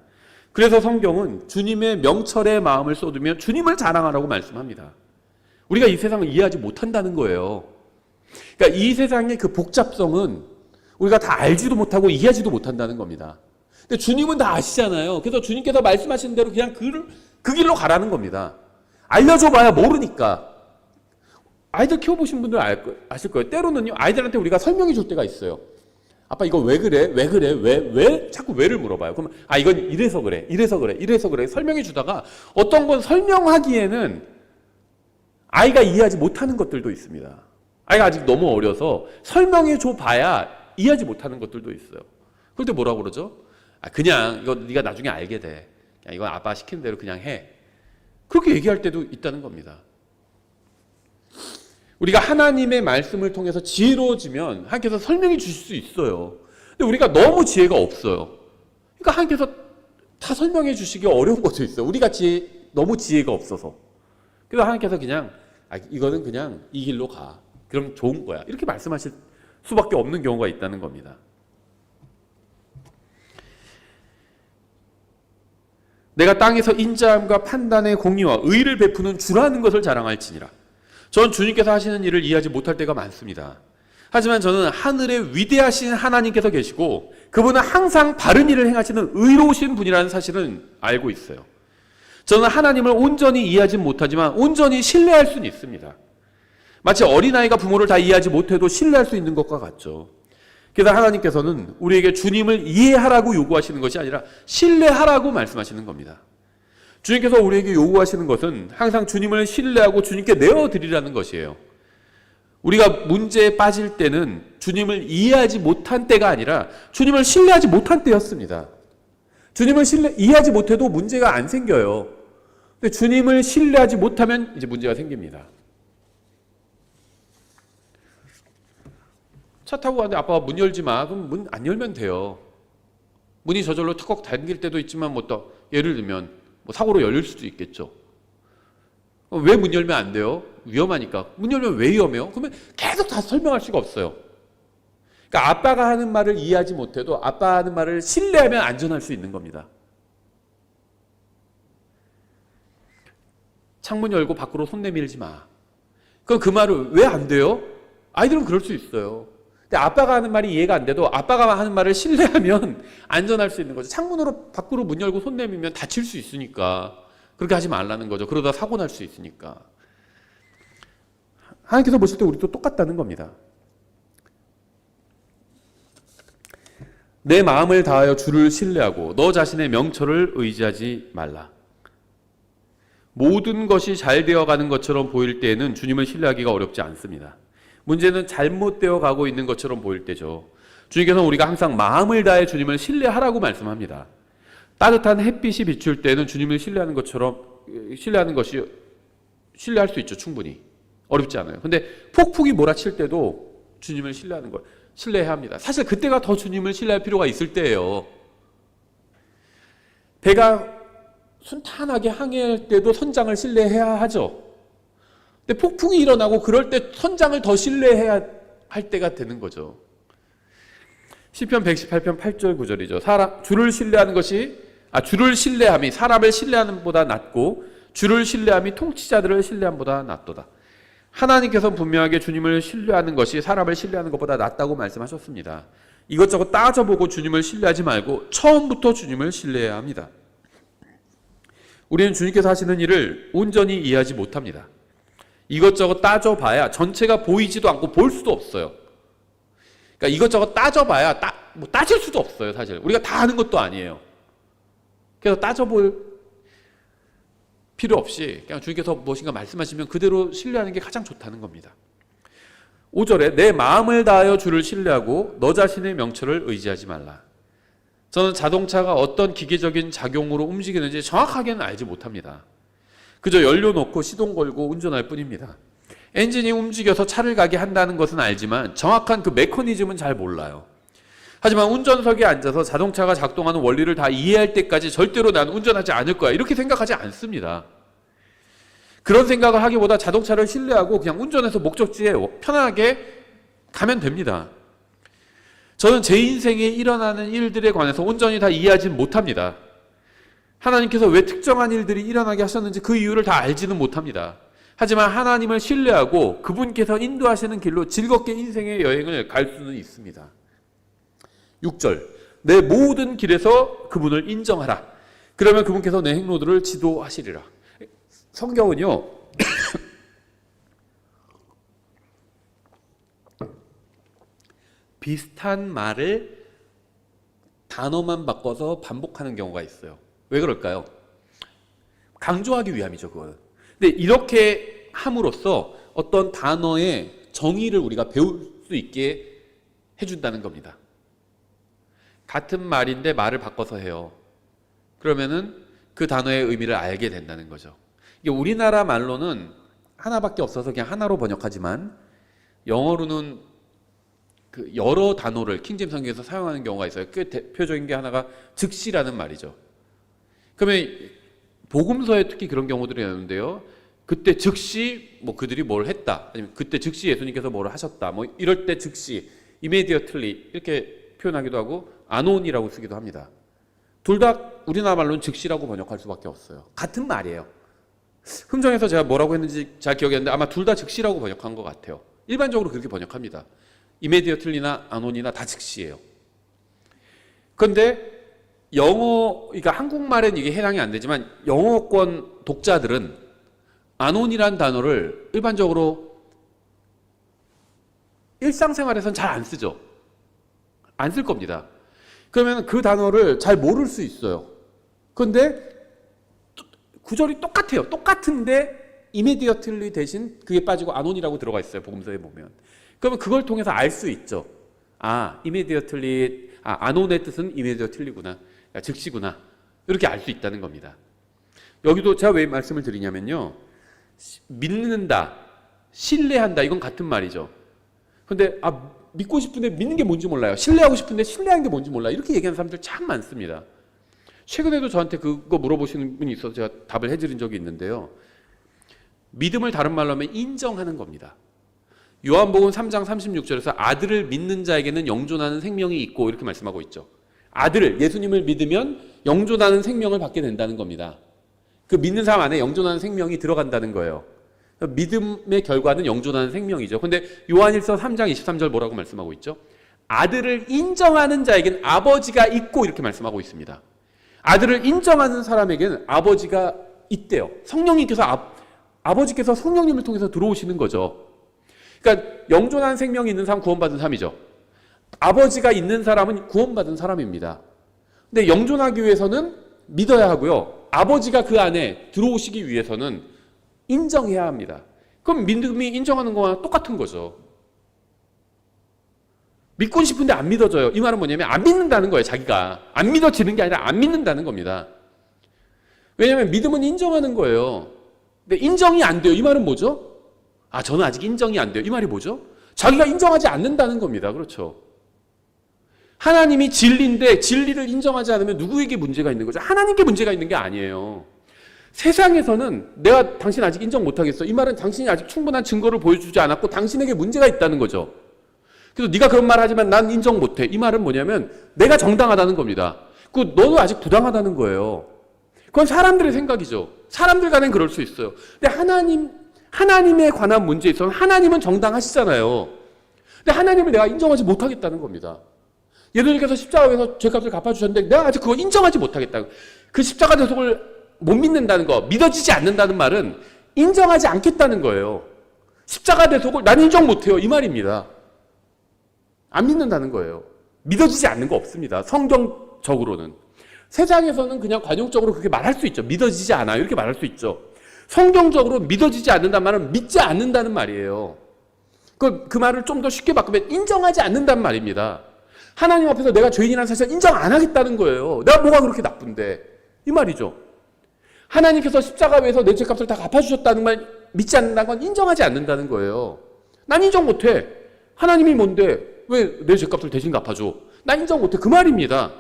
[SPEAKER 1] 그래서 성경은 주님의 명철의 마음을 쏟으며 주님을 자랑하라고 말씀합니다. 우리가 이 세상을 이해하지 못한다는 거예요. 그러니까 이 세상의 그 복잡성은 우리가 다 알지도 못하고 이해하지도 못한다는 겁니다. 근데 주님은 다 아시잖아요. 그래서 주님께서 말씀하신 대로 그냥 그 길로 가라는 겁니다. 알려줘봐야 모르니까. 아이들 키워보신 분들 아실 거예요. 때로는요, 아이들한테 우리가 설명해 줄 때가 있어요. 아빠 이거 왜 그래? 왜? 자꾸 왜를 물어봐요. 그러면 이건 이래서 그래 설명해 주다가 어떤 건 설명하기에는 아이가 이해하지 못하는 것들도 있습니다. 아이가 아직 너무 어려서 설명해 줘 봐야 이해하지 못하는 것들도 있어요. 그럴 때 뭐라고 그러죠? 그냥 이거 네가 나중에 알게 돼. 그냥 이건 아빠 시키는 대로 그냥 해. 그렇게 얘기할 때도 있다는 겁니다. 우리가 하나님의 말씀을 통해서 지혜로워지면 하나님께서 설명해 주실 수 있어요. 근데 우리가 너무 지혜가 없어요. 그러니까 하나님께서 다 설명해 주시기 어려운 것도 있어요. 우리가 너무 지혜가 없어서. 그래서 하나님께서 그냥 이거는 그냥 이 길로 가. 그럼 좋은 거야. 이렇게 말씀하실 수밖에 없는 경우가 있다는 겁니다. 내가 땅에서 인자함과 판단의 공의와 의를 베푸는 주라는 것을 자랑할지니라. 전 주님께서 하시는 일을 이해하지 못할 때가 많습니다. 하지만 저는 하늘에 위대하신 하나님께서 계시고 그분은 항상 바른 일을 행하시는 의로우신 분이라는 사실은 알고 있어요. 저는 하나님을 온전히 이해하지 못하지만 온전히 신뢰할 수는 있습니다. 마치 어린아이가 부모를 다 이해하지 못해도 신뢰할 수 있는 것과 같죠. 그래서 하나님께서는 우리에게 주님을 이해하라고 요구하시는 것이 아니라 신뢰하라고 말씀하시는 겁니다. 주님께서 우리에게 요구하시는 것은 항상 주님을 신뢰하고 주님께 내어드리라는 것이에요. 우리가 문제에 빠질 때는 주님을 이해하지 못한 때가 아니라 주님을 신뢰하지 못한 때였습니다. 주님을 이해하지 못해도 문제가 안 생겨요. 근데 주님을 신뢰하지 못하면 이제 문제가 생깁니다. 차 타고 가는데 아빠가 문 열지 마. 그럼 문 안 열면 돼요. 문이 저절로 턱 잠길 때도 있지만 예를 들면 사고로 열릴 수도 있겠죠. 왜 문 열면 안 돼요? 위험하니까. 문 열면 왜 위험해요? 그러면 계속 다 설명할 수가 없어요. 그러니까 아빠가 하는 말을 이해하지 못해도 아빠 하는 말을 신뢰하면 안전할 수 있는 겁니다. 창문 열고 밖으로 손 내밀지 마. 그럼 그 말을 왜 안 돼요? 아이들은 그럴 수 있어요. 근데 아빠가 하는 말이 이해가 안 돼도 아빠가 하는 말을 신뢰하면 안전할 수 있는 거죠. 창문으로 밖으로 문 열고 손 내밀면 다칠 수 있으니까 그렇게 하지 말라는 거죠. 그러다 사고 날 수 있으니까. 하나님께서 보실 때 우리도 똑같다는 겁니다. 내 마음을 다하여 주를 신뢰하고 너 자신의 명철을 의지하지 말라. 모든 것이 잘 되어가는 것처럼 보일 때에는 주님을 신뢰하기가 어렵지 않습니다. 문제는 잘못되어 가고 있는 것처럼 보일 때죠. 주님께서는 우리가 항상 마음을 다해 주님을 신뢰하라고 말씀합니다. 따뜻한 햇빛이 비출 때는 주님을 신뢰하는 것처럼 신뢰하는 것이 신뢰할 수 있죠. 충분히. 어렵지 않아요. 근데 폭풍이 몰아칠 때도 주님을 신뢰하는 걸 신뢰해야 합니다. 사실 그때가 더 주님을 신뢰할 필요가 있을 때예요. 배가 순탄하게 항해할 때도 선장을 신뢰해야 하죠. 근데 폭풍이 일어나고 그럴 때 선장을 더 신뢰해야 할 때가 되는 거죠. 시편 118편 8절 9절이죠. 주를 신뢰하는 것이 주를 신뢰함이 사람을 신뢰하는 보다 낫고 주를 신뢰함이 통치자들을 신뢰함보다 낫도다. 하나님께서는 분명하게 주님을 신뢰하는 것이 사람을 신뢰하는 것보다 낫다고 말씀하셨습니다. 이것저것 따져보고 주님을 신뢰하지 말고 처음부터 주님을 신뢰해야 합니다. 우리는 주님께서 하시는 일을 온전히 이해하지 못합니다. 이것저것 따져봐야 전체가 보이지도 않고 볼 수도 없어요. 그러니까 이것저것 따져봐야 따질 수도 없어요. 사실 우리가 다 아는 것도 아니에요. 그래서 따져볼 필요 없이 그냥 주님께서 무엇인가 말씀하시면 그대로 신뢰하는 게 가장 좋다는 겁니다. 5절에 내 마음을 다하여 주를 신뢰하고 너 자신의 명철을 의지하지 말라. 저는 자동차가 어떤 기계적인 작용으로 움직이는지 정확하게는 알지 못합니다. 그저 연료 넣고 시동 걸고 운전할 뿐입니다. 엔진이 움직여서 차를 가게 한다는 것은 알지만 정확한 그 메커니즘은 잘 몰라요. 하지만 운전석에 앉아서 자동차가 작동하는 원리를 다 이해할 때까지 절대로 난 운전하지 않을 거야 이렇게 생각하지 않습니다. 그런 생각을 하기보다 자동차를 신뢰하고 그냥 운전해서 목적지에 편하게 가면 됩니다. 저는 제 인생에 일어나는 일들에 관해서 온전히 다 이해하지 못합니다. 하나님께서 왜 특정한 일들이 일어나게 하셨는지 그 이유를 다 알지는 못합니다. 하지만 하나님을 신뢰하고 그분께서 인도하시는 길로 즐겁게 인생의 여행을 갈 수는 있습니다. 6절 내 모든 길에서 그분을 인정하라. 그러면 그분께서 내 행로들을 지도하시리라. 성경은요 비슷한 말을 단어만 바꿔서 반복하는 경우가 있어요. 왜 그럴까요? 강조하기 위함이죠. 그거는. 근데 이렇게 함으로써 어떤 단어의 정의를 우리가 배울 수 있게 해준다는 겁니다. 같은 말인데 말을 바꿔서 해요. 그러면은 그 단어의 의미를 알게 된다는 거죠. 이게 우리나라 말로는 하나밖에 없어서 그냥 하나로 번역하지만 영어로는 그 여러 단어를 킹제임스 성경에서 사용하는 경우가 있어요. 그 대표적인 게 하나가 즉시라는 말이죠. 그러면 복음서에 특히 그런 경우들이 있는데요. 그때 즉시 그들이 뭘 했다. 아니면 그때 즉시 예수님께서 뭘 하셨다. 이럴 때 즉시 immediately 이렇게 표현하기도 하고 아논이라고 쓰기도 합니다. 둘 다 우리나라 말로는 즉시라고 번역할 수밖에 없어요. 같은 말이에요. 흥정에서 제가 뭐라고 했는지 잘 기억이 안 나는데 아마 둘 다 즉시라고 번역한 것 같아요. 일반적으로 그렇게 번역합니다. immediately나 아논이나 다 즉시예요. 그런데 그러니까 한국말엔 이게 해당이 안 되지만 영어권 독자들은 아논이란 단어를 일반적으로 일상생활에서는 잘 안 쓰죠. 안 쓸 겁니다. 그러면 그 단어를 잘 모를 수 있어요. 그런데 구절이 똑같아요. 똑같은데 immediately 대신 그게 빠지고 아논이라고 들어가 있어요. 복음서에 보면. 그러면 그걸 통해서 알 수 있죠. immediately, 아논의 뜻은 immediately구나. 즉시구나. 이렇게 알 수 있다는 겁니다. 여기도 제가 왜 말씀을 드리냐면요. 믿는다, 신뢰한다, 이건 같은 말이죠. 근데 믿고 싶은데 믿는 게 뭔지 몰라요. 신뢰하고 싶은데 신뢰하는 게 뭔지 몰라요. 이렇게 얘기하는 사람들 참 많습니다. 최근에도 저한테 그거 물어보시는 분이 있어서 제가 답을 해드린 적이 있는데요. 믿음을 다른 말로 하면 인정하는 겁니다. 요한복음 3장 36절에서 아들을 믿는 자에게는 영존하는 생명이 있고 이렇게 말씀하고 있죠. 예수님을 믿으면 영존하는 생명을 받게 된다는 겁니다. 그 믿는 사람 안에 영존하는 생명이 들어간다는 거예요. 믿음의 결과는 영존하는 생명이죠. 근데 요한일서 3장 23절 뭐라고 말씀하고 있죠? 아들을 인정하는 자에게는 아버지가 있고 이렇게 말씀하고 있습니다. 아들을 인정하는 사람에게는 아버지가 있대요. 성령님께서 아버지께서 성령님을 통해서 들어오시는 거죠. 그러니까 영존한 생명이 있는 사람 구원받은 사람이죠. 아버지가 있는 사람은 구원받은 사람입니다. 근데 영존하기 위해서는 믿어야 하고요. 아버지가 그 안에 들어오시기 위해서는 인정해야 합니다. 그럼 믿음이 인정하는 거와 똑같은 거죠. 믿고 싶은데 안 믿어져요. 이 말은 뭐냐면 안 믿는다는 거예요. 자기가. 안 믿어지는 게 아니라 안 믿는다는 겁니다. 왜냐하면 믿음은 인정하는 거예요. 근데 인정이 안 돼요. 이 말은 뭐죠? 아, 저는 아직 인정이 안 돼요. 이 말이 뭐죠? 자기가 인정하지 않는다는 겁니다. 그렇죠? 하나님이 진리인데 진리를 인정하지 않으면 누구에게 문제가 있는 거죠? 하나님께 문제가 있는 게 아니에요. 세상에서는 내가 당신 아직 인정 못하겠어. 이 말은 당신이 아직 충분한 증거를 보여주지 않았고 당신에게 문제가 있다는 거죠. 그래서 네가 그런 말 하지만 난 인정 못해. 이 말은 뭐냐면 내가 정당하다는 겁니다. 너도 아직 부당하다는 거예요. 그건 사람들의 생각이죠. 사람들 간엔 그럴 수 있어요. 근데 하나님에 관한 문제에 있어서 하나님은 정당하시잖아요. 근데 하나님을 내가 인정하지 못하겠다는 겁니다. 예수님께서 십자가에서 죄값을 갚아주셨는데 내가 아직 그거 인정하지 못하겠다. 그 십자가 대속을 못 믿는다는 거, 믿어지지 않는다는 말은 인정하지 않겠다는 거예요. 십자가 대속을 난 인정 못해요. 이 말입니다. 안 믿는다는 거예요. 믿어지지 않는 거 없습니다. 성경적으로는. 세상에서는 그냥 관용적으로 그렇게 말할 수 있죠. 믿어지지 않아요. 이렇게 말할 수 있죠. 성경적으로 믿어지지 않는다는 말은 믿지 않는다는 말이에요. 그 말을 좀 더 쉽게 바꾸면 인정하지 않는다는 말입니다. 하나님 앞에서 내가 죄인이라는 사실을 인정 안 하겠다는 거예요. 내가 뭐가 그렇게 나쁜데. 이 말이죠. 하나님께서 십자가에서 내 죄값을 다 갚아주셨다는 말 믿지 않는다는 건 인정하지 않는다는 거예요. 난 인정 못해. 하나님이 뭔데 왜 내 죄값을 대신 갚아줘? 난 인정 못해. 그 말입니다.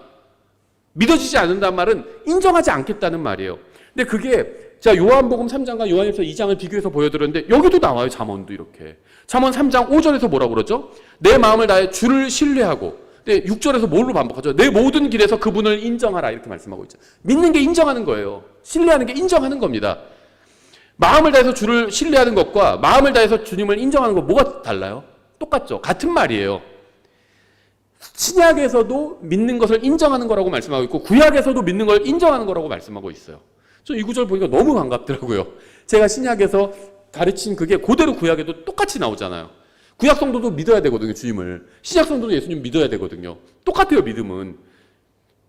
[SPEAKER 1] 믿어지지 않는다는 말은 인정하지 않겠다는 말이에요. 근데 그게 제가 요한복음 3장과 요한일서 2장을 비교해서 보여드렸는데 여기도 나와요. 잠언도 이렇게. 잠언 3장 5절에서 뭐라고 그러죠? 내 마음을 다해 주를 신뢰하고. 근데 6절에서 뭘로 반복하죠? 내 모든 길에서 그분을 인정하라 이렇게 말씀하고 있죠. 믿는 게 인정하는 거예요. 신뢰하는 게 인정하는 겁니다. 마음을 다해서 주를 신뢰하는 것과 마음을 다해서 주님을 인정하는 거 뭐가 달라요? 똑같죠. 같은 말이에요. 신약에서도 믿는 것을 인정하는 거라고 말씀하고 있고 구약에서도 믿는 걸 인정하는 거라고 말씀하고 있어요. 저 이 구절 보니까 너무 반갑더라고요. 제가 신약에서 가르친 그게 그대로 구약에도 똑같이 나오잖아요. 구약 성도도 믿어야 되거든요. 주님을. 신약 성도도 예수님 믿어야 되거든요. 똑같아요. 믿음은.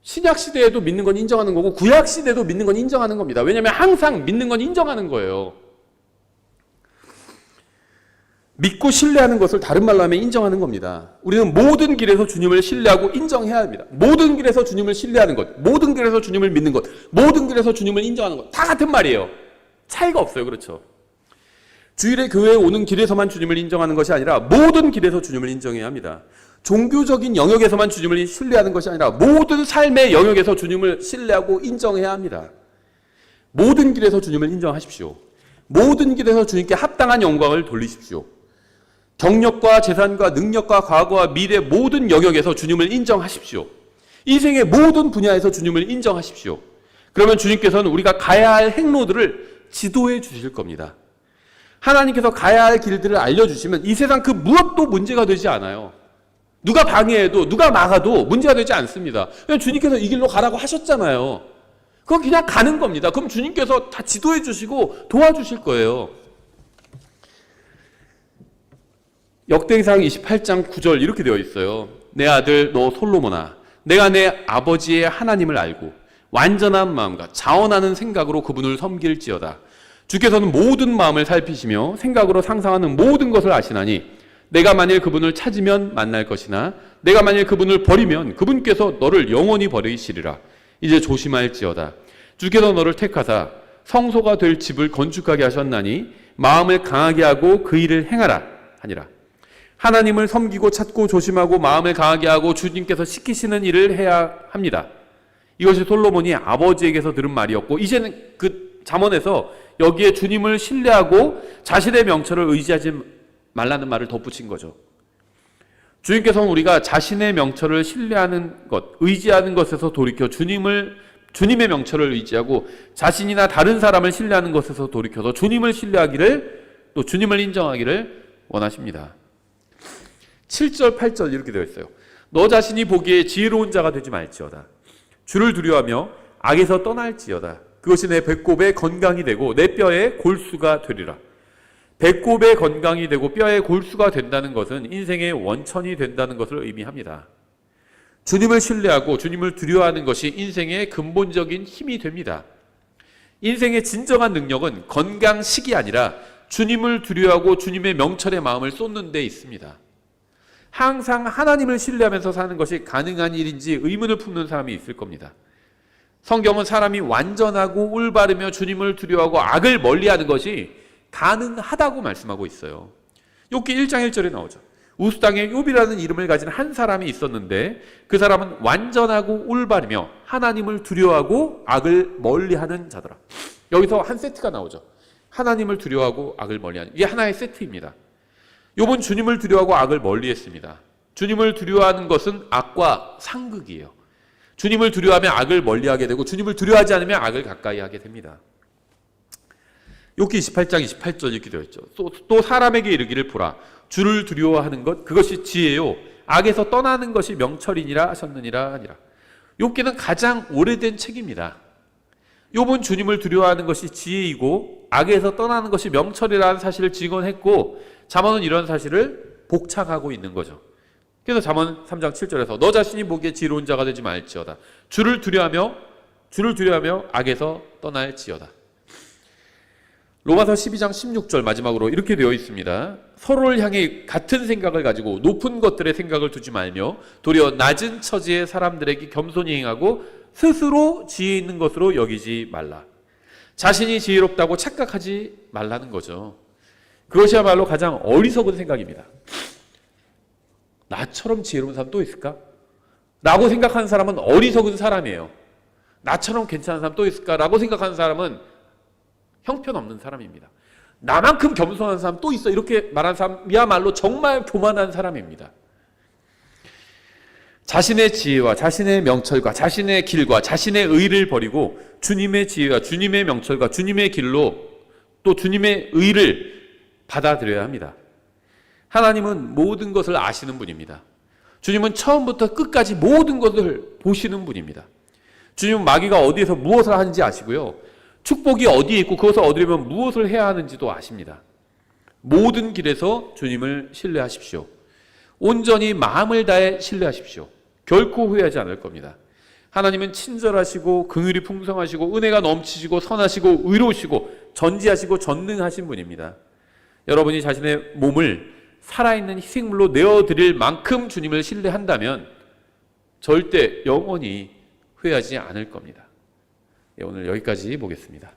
[SPEAKER 1] 신약 시대에도 믿는 건 인정하는 거고 구약 시대도 믿는 건 인정하는 겁니다. 왜냐하면 항상 믿는 건 인정하는 거예요. 믿고 신뢰하는 것을 다른 말로 하면 인정하는 겁니다. 우리는 모든 길에서 주님을 신뢰하고 인정해야 합니다. 모든 길에서 주님을 신뢰하는 것, 모든 길에서 주님을 믿는 것, 모든 길에서 주님을 인정하는 것, 다 같은 말이에요. 차이가 없어요. 그렇죠? 주일에 교회에 오는 길에서만 주님을 인정하는 것이 아니라 모든 길에서 주님을 인정해야 합니다. 종교적인 영역에서만 주님을 신뢰하는 것이 아니라 모든 삶의 영역에서 주님을 신뢰하고 인정해야 합니다. 모든 길에서 주님을 인정하십시오. 모든 길에서 주님께 합당한 영광을 돌리십시오. 경력과 재산과 능력과 과거와 미래 모든 영역에서 주님을 인정하십시오. 인생의 모든 분야에서 주님을 인정하십시오. 그러면 주님께서는 우리가 가야 할 행로들을 지도해 주실 겁니다. 하나님께서 가야 할 길들을 알려주시면 이 세상 그 무엇도 문제가 되지 않아요. 누가 방해해도 누가 막아도 문제가 되지 않습니다. 그냥 주님께서 이 길로 가라고 하셨잖아요. 그건 그냥 가는 겁니다. 그럼 주님께서 다 지도해 주시고 도와주실 거예요. 역대기상 28장 9절 이렇게 되어 있어요. 내 아들 너 솔로몬아, 내가 내 아버지의 하나님을 알고 완전한 마음과 자원하는 생각으로 그분을 섬길지어다. 주께서는 모든 마음을 살피시며 생각으로 상상하는 모든 것을 아시나니 내가 만일 그분을 찾으면 만날 것이나 내가 만일 그분을 버리면 그분께서 너를 영원히 버리시리라. 이제 조심할지어다. 주께서 너를 택하사 성소가 될 집을 건축하게 하셨나니 마음을 강하게 하고 그 일을 행하라 하니라. 하나님을 섬기고 찾고 조심하고 마음을 강하게 하고 주님께서 시키시는 일을 해야 합니다. 이것이 솔로몬이 아버지에게서 들은 말이었고 이제는 그 잠언에서 여기에 주님을 신뢰하고 자신의 명철을 의지하지 말라는 말을 덧붙인 거죠. 주님께서는 우리가 자신의 명철을 신뢰하는 것, 의지하는 것에서 돌이켜 주님의 명철을 의지하고 자신이나 다른 사람을 신뢰하는 것에서 돌이켜서 주님을 신뢰하기를 또 주님을 인정하기를 원하십니다. 7절, 8절 이렇게 되어 있어요. 너 자신이 보기에 지혜로운 자가 되지 말지어다. 주를 두려워하며 악에서 떠날지어다. 그것이 내 배꼽에 건강이 되고 내 뼈에 골수가 되리라. 배꼽의 건강이 되고 뼈의 골수가 된다는 것은 인생의 원천이 된다는 것을 의미합니다. 주님을 신뢰하고 주님을 두려워하는 것이 인생의 근본적인 힘이 됩니다. 인생의 진정한 능력은 건강식이 아니라 주님을 두려워하고 주님의 명철의 마음을 쏟는 데 있습니다. 항상 하나님을 신뢰하면서 사는 것이 가능한 일인지 의문을 품는 사람이 있을 겁니다. 성경은 사람이 완전하고 올바르며 주님을 두려워하고 악을 멀리하는 것이 가능하다고 말씀하고 있어요. 욥기 1장 1절에 나오죠. 우스 땅에 욥이라는 이름을 가진 한 사람이 있었는데 그 사람은 완전하고 올바르며 하나님을 두려워하고 악을 멀리하는 자더라. 여기서 한 세트가 나오죠. 하나님을 두려워하고 악을 멀리하는, 이게 하나의 세트입니다. 욥은 주님을 두려워하고 악을 멀리했습니다. 주님을 두려워하는 것은 악과 상극이에요. 주님을 두려워하면 악을 멀리하게 되고 주님을 두려워하지 않으면 악을 가까이 하게 됩니다. 욥기 28장 28절 이렇게 되어 있죠. 또 사람에게 이르기를 보라, 주를 두려워하는 것 그것이 지혜요 악에서 떠나는 것이 명철이니라 하셨느니라 하니라. 욥기는 가장 오래된 책입니다. 욥은 주님을 두려워하는 것이 지혜이고 악에서 떠나는 것이 명철이라는 사실을 증언했고 잠언은 이런 사실을 복창하고 있는 거죠. 그래서 잠언 3장 7절에서 너 자신이 보기에 지혜로운 자가 되지 말지어다. 주를 두려워하며 악에서 떠날지어다. 로마서 12장 16절 마지막으로 이렇게 되어 있습니다. 서로를 향해 같은 생각을 가지고 높은 것들의 생각을 두지 말며 도리어 낮은 처지의 사람들에게 겸손히 행하고 스스로 지혜 있는 것으로 여기지 말라. 자신이 지혜롭다고 착각하지 말라는 거죠. 그것이야말로 가장 어리석은 생각입니다. 나처럼 지혜로운 사람 또 있을까? 라고 생각하는 사람은 어리석은 사람이에요. 나처럼 괜찮은 사람 또 있을까? 라고 생각하는 사람은 형편없는 사람입니다. 나만큼 겸손한 사람 또 있어 이렇게 말하는 사람이야말로 정말 교만한 사람입니다. 자신의 지혜와 자신의 명철과 자신의 길과 자신의 의를 버리고 주님의 지혜와 주님의 명철과 주님의 길로 또 주님의 의를 받아들여야 합니다. 하나님은 모든 것을 아시는 분입니다. 주님은 처음부터 끝까지 모든 것을 보시는 분입니다. 주님은 마귀가 어디에서 무엇을 하는지 아시고요. 축복이 어디에 있고 그것을 얻으려면 무엇을 해야 하는지도 아십니다. 모든 길에서 주님을 신뢰하십시오. 온전히 마음을 다해 신뢰하십시오. 결코 후회하지 않을 겁니다. 하나님은 친절하시고 긍휼이 풍성하시고 은혜가 넘치시고 선하시고 의로우시고 전지하시고 전능하신 분입니다. 여러분이 자신의 몸을 살아있는 희생물로 내어드릴 만큼 주님을 신뢰한다면 절대 영원히 후회하지 않을 겁니다. 오늘 여기까지 보겠습니다.